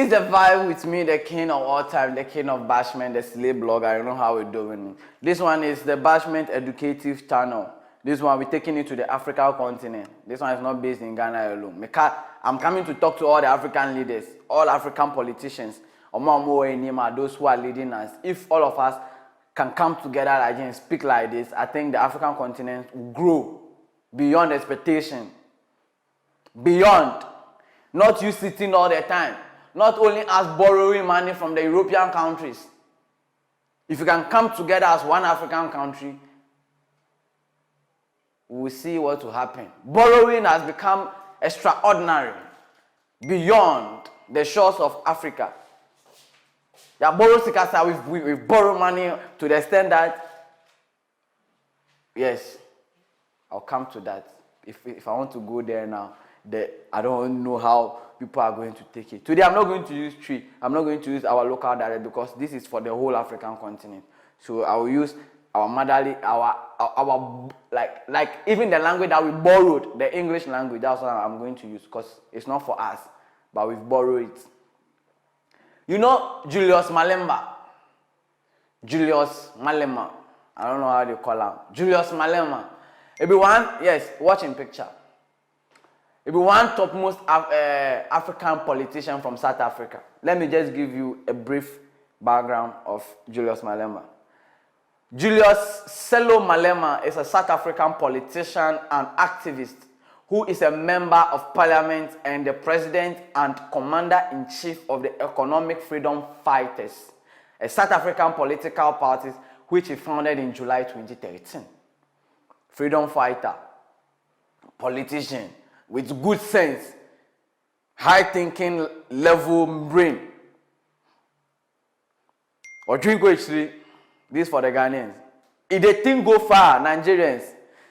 This is the vibe with me, the king of all time, the king of bashment, the slave blogger. I don't know how we're doing. This one is the bashment educative channel. This one, we're taking it to the African continent. This one is not based in Ghana alone. I'm coming to talk to all the African leaders, all African politicians, those who are leading us. If all of us can come together like and speak like this, I think the African continent will grow beyond expectation. Beyond. Not you sitting all the time. Not only us borrowing money from the European countries. If you can come together as one African country, we will see what will happen. Borrowing has become extraordinary. Beyond the shores of Africa. We borrow money to the extent that, yes, I'll come to that. If I want to go there now, I don't know how people are going to take it. Today, I'm not going to use tree. I'm not going to use our local dialect because this is for the whole African continent. So I will use our motherly, our like even the language that we borrowed, the English language. That's what I'm going to use because it's not for us, but we've borrowed it. You know Julius Malema. Julius Malema. I don't know how they call him. Julius Malema. Everyone, yes, watching picture. Everyone topmost African politician from South Africa. Let me just give you a brief background of Julius Malema. Julius Sello Malema is a South African politician and activist who is a member of parliament and the president and commander-in-chief of the Economic Freedom Fighters, a South African political party which he founded in July 2013. Freedom fighter, politician with good sense, high thinking level brain. Or drink actually, this for the Ghanaians. If they think go far, Nigerians,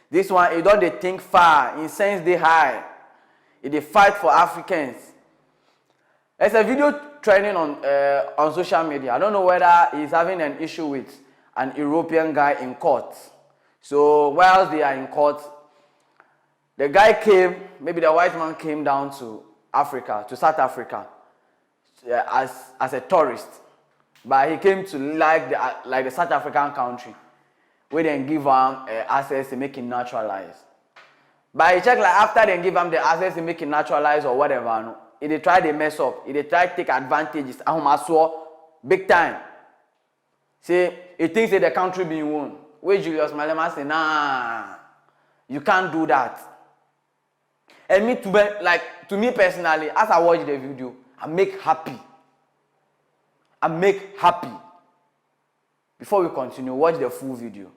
this one, it don't they think far, in sense they high. If they fight for Africans. There's a video trending on social media. I don't know whether he's having an issue with an European guy in court. So whilst they are in court, the guy came, maybe the white man came down to Africa, to South Africa, as a tourist. But he came to like the South African country. We then give him access to make it naturalized. But he checked like after they give him the access to make it naturalized or whatever, no, they try to mess up. They try to take advantages. I saw big time. See, he thinks that the country being won. Where Julius Malema say, nah, you can't do that. And me to me personally, as I watch the video, I make happy. Before we continue, watch the full video.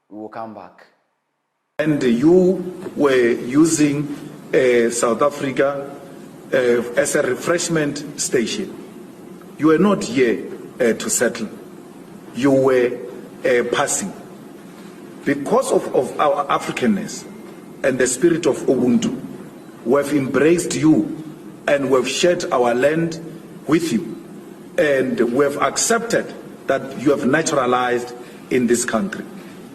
We will come back. And you were using South Africa as a refreshment station. You were not here to settle. You were passing. Because of our Africanness and the spirit of Ubuntu, we have embraced you and we have shared our land with you. And we have accepted that you have naturalized in this country.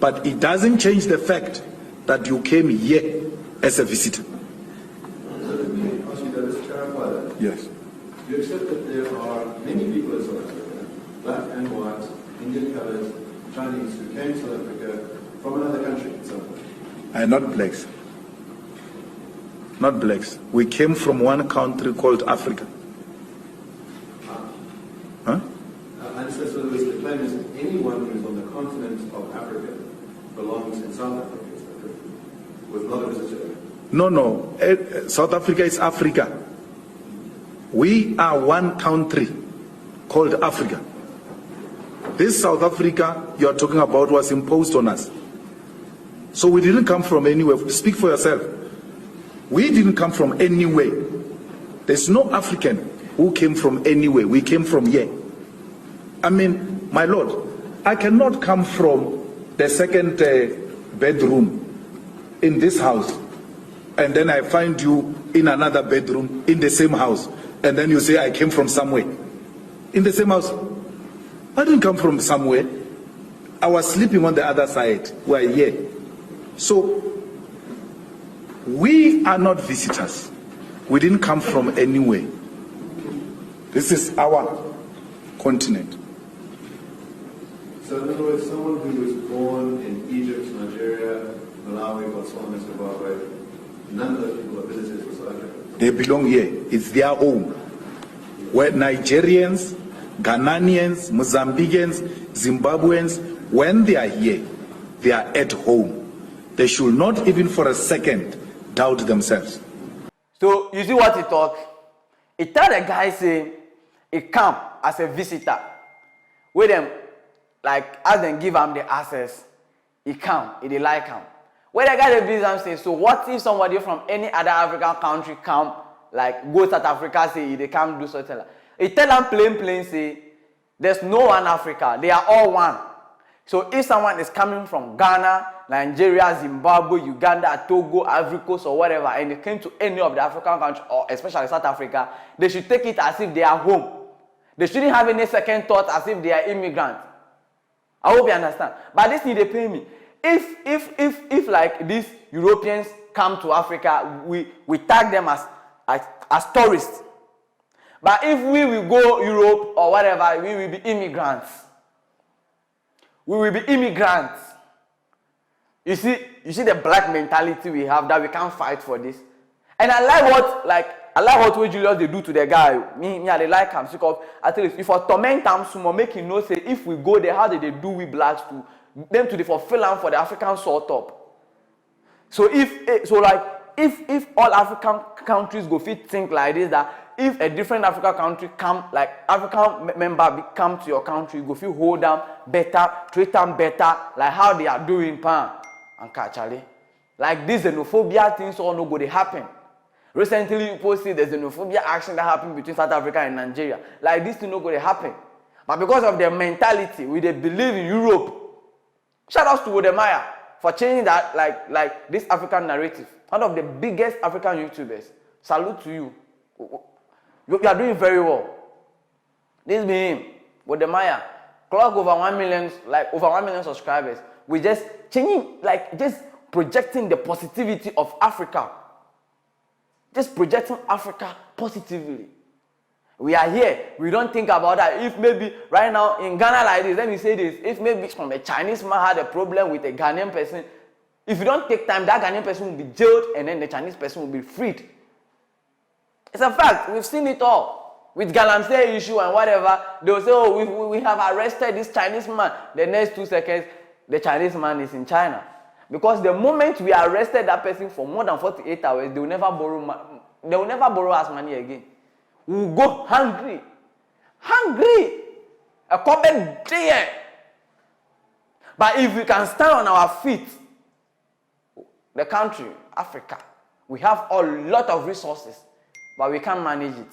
But it doesn't change the fact that you came here as a visitor. Let me ask you to clarify that. Yes. You accept that there are many people in South Africa, black and white, Indian colors, Chinese, who came to South Africa from another country in South Africa? Not blacks. Not blacks. We came from one country called Africa. Huh? I understand, so the claim is anyone who is on the continent of Africa belongs in South Africa, with not a visitor. No. South Africa is Africa. We are one country called Africa. This South Africa you are talking about was imposed on us. So we didn't come from anywhere. Speak for yourself. We didn't come from anywhere. There's no African who came from anywhere. We came from here. I mean, my Lord, I cannot come from the second bedroom in this house and then I find you in another bedroom in the same house and then you say I came from somewhere. In the same house. I didn't come from somewhere. I was sleeping on the other side. We're here. So, we are not visitors. We didn't come from anywhere. This is our continent. So in other words, someone who was born in Egypt, Nigeria, Malawi, Botswana, Zimbabwe, none of those people are visitors for South Africa. They belong here. It's their home. Where Nigerians, Ghanaians, Mozambicans, Zimbabweans, when they are here, they are at home. They should not even for a second doubt themselves. So you see what he talk? He tell the guy say he come as a visitor. With them, like as them give him the access, he come, he dey like him. When the guy dey visit him say, so what if somebody from any other African country come, like go South Africa, say they come do something like. He tell them plain say, there's no one Africa, they are all one. So if someone is coming from Ghana, Nigeria, Zimbabwe, Uganda, Togo, Ivory Coast or whatever, and they came to any of the African countries, or especially South Africa, they should take it as if they are home. They shouldn't have any second thought as if they are immigrants. I hope you understand. But this thing they pay me. If like these Europeans come to Africa, we tag them as tourists. But if we will go Europe or whatever, we will be immigrants. We will be immigrants. You see the black mentality we have that we can't fight for this. And I like what Julius they do to the guy. Me I like him because at least if I torment him some make him know say if we go there, how did they do we blacks to them to the fulfill them for the African sort up. So if all African countries go fit think like this, that if a different African country come, like African member come to your country, you go feel hold them better, treat them better, like how they are doing pan and catchally. Like this xenophobia things all no go they happen. Recently you posted the xenophobia action that happened between South Africa and Nigeria. Like this thing no go they happen. But because of their mentality, we they believe in Europe. Shout out to Wodemaya for changing that like this African narrative. One of the biggest African YouTubers. Salute to you. You are doing very well. This be him, Wodemaya. Clock over 1 million, like over 1 million subscribers. We just changing, like just projecting the positivity of Africa. Just projecting Africa positively. We are here. We don't think about that. If maybe right now in Ghana like this, let me say this. If maybe from a Chinese man had a problem with a Ghanaian person, if you don't take time, that Ghanaian person will be jailed and then the Chinese person will be freed. It's a fact. We've seen it all. With Galamsey issue and whatever, they will say, oh, we have arrested this Chinese man. The next 2 seconds, the Chinese man is in China. Because the moment we arrested that person for more than 48 hours, they will never borrow us money again. We will go hungry. Hungry. A comment there. But if we can stand on our feet, the country, Africa, we have a lot of resources, but we can't manage it.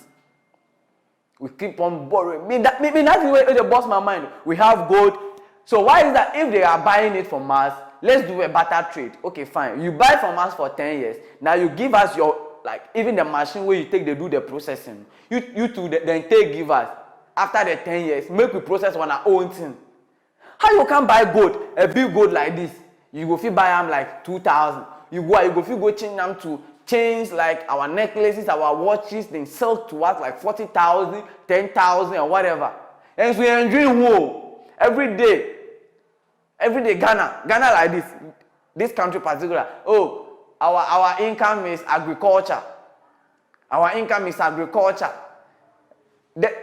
We keep on borrowing. Maybe that's the way they boss my mind. We have gold. So why is that if they are buying it from us, let's do a barter trade. Okay, fine. You buy from us for 10 years. Now you give us your, like, even the machine where you take, they do the processing. You two, then take, give us. After the 10 years, make we process on our own thing. How you can buy gold, a big gold like this? You go fit buy them like 2,000. You go fit go change them to chains like our necklaces, our watches, then sell to us like 40,000, 10,000 or whatever. And so we enjoy war every day. Every day, Ghana like this country particular. Oh, our income is agriculture. Our income is agriculture.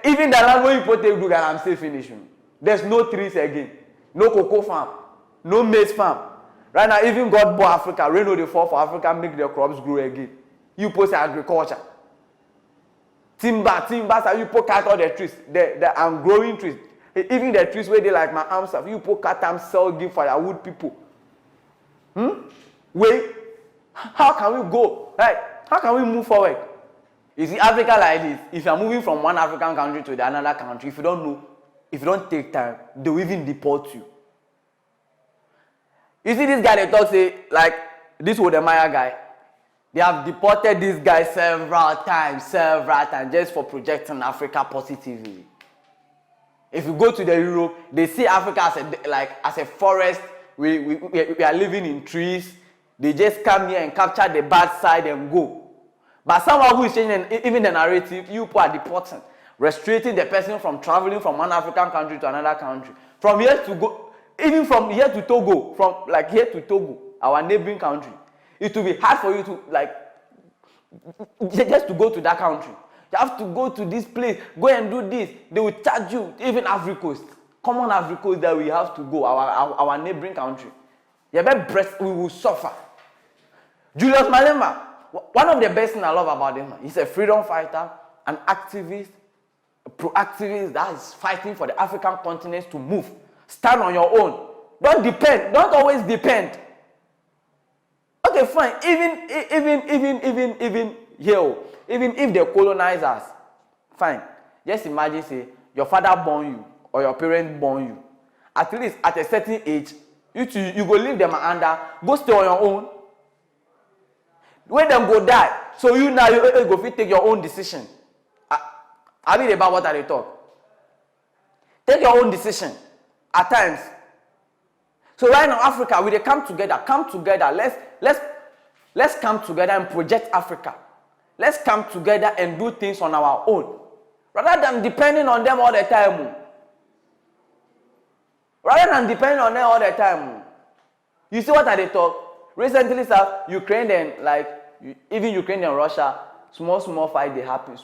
Even the land where you put the do Ghana, I'm still finishing. There's no trees again, no cocoa farm, no maize farm. Right now, even God bought Africa, rain will fall for Africa, make their crops grow again. You post agriculture. Timber, so you put cut all the trees, the growing trees. Even the trees where they like my arms have, you put cut them, sell, give firewood people. Wait, how can we go? Right? How can we move forward? You see, Africa like this, if you're moving from one African country to the another country, if you don't know, if you don't take time, they will even deport you. You see this guy they talk say, like, this Wodemaya guy, they have deported this guy several times, just for projecting Africa positively. If you go to the Europe, they see Africa as a forest. We are living in trees. They just come here and capture the bad side and go. But someone who is changing even the narrative, you people are deporting. restricting the person from traveling from one African country to another country. From here to go, even from here to Togo, from like here to Togo, our neighboring country, it will be hard for you to like just to go to that country. You have to go to this place, go and do this. They will charge you, even Ivory Coast. Common Ivory Coast that we have to go, our neighboring country. We will suffer. Julius Malema, one of the best things I love about him, he's a freedom fighter, an activist, a pro-activist that is fighting for the African continent to move. Stand on your own. Don't depend. Don't always depend. Okay, fine. Even here, even if they colonize us, fine. Just imagine, say, your father born you or your parents born you. At least at a certain age, you go leave them under, go stay on your own. When them go die, so you now you go fit take your own decision. I mean about what I talk. Take your own decision at times. So right now, Africa, we they come together. Let's come together and project Africa. Let's come together and do things on our own, rather than depending on them all the time. You see what I they talk? Recently, sir, Ukraine and even Ukraine and Russia, small fight they happen.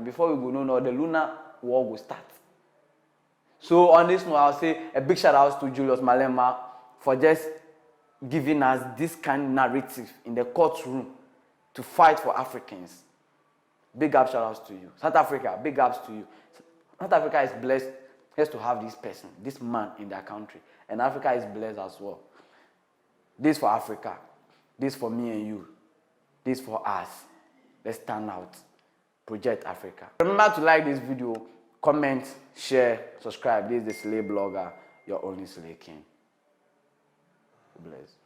Before we go no, the lunar war will start. So on this note, I'll say a big shout out to Julius Malema for just giving us this kind of narrative in the courtroom to fight for Africans. Big up shout outs to you. South Africa, big ups to you. South Africa is blessed just to have this person, this man in their country. And Africa is blessed as well. This for Africa. This for me and you. This for us. Let's stand out. Project Africa. Remember to like this video, comment, share, subscribe. This is the Slay Blogger, your only Slay King. Bless.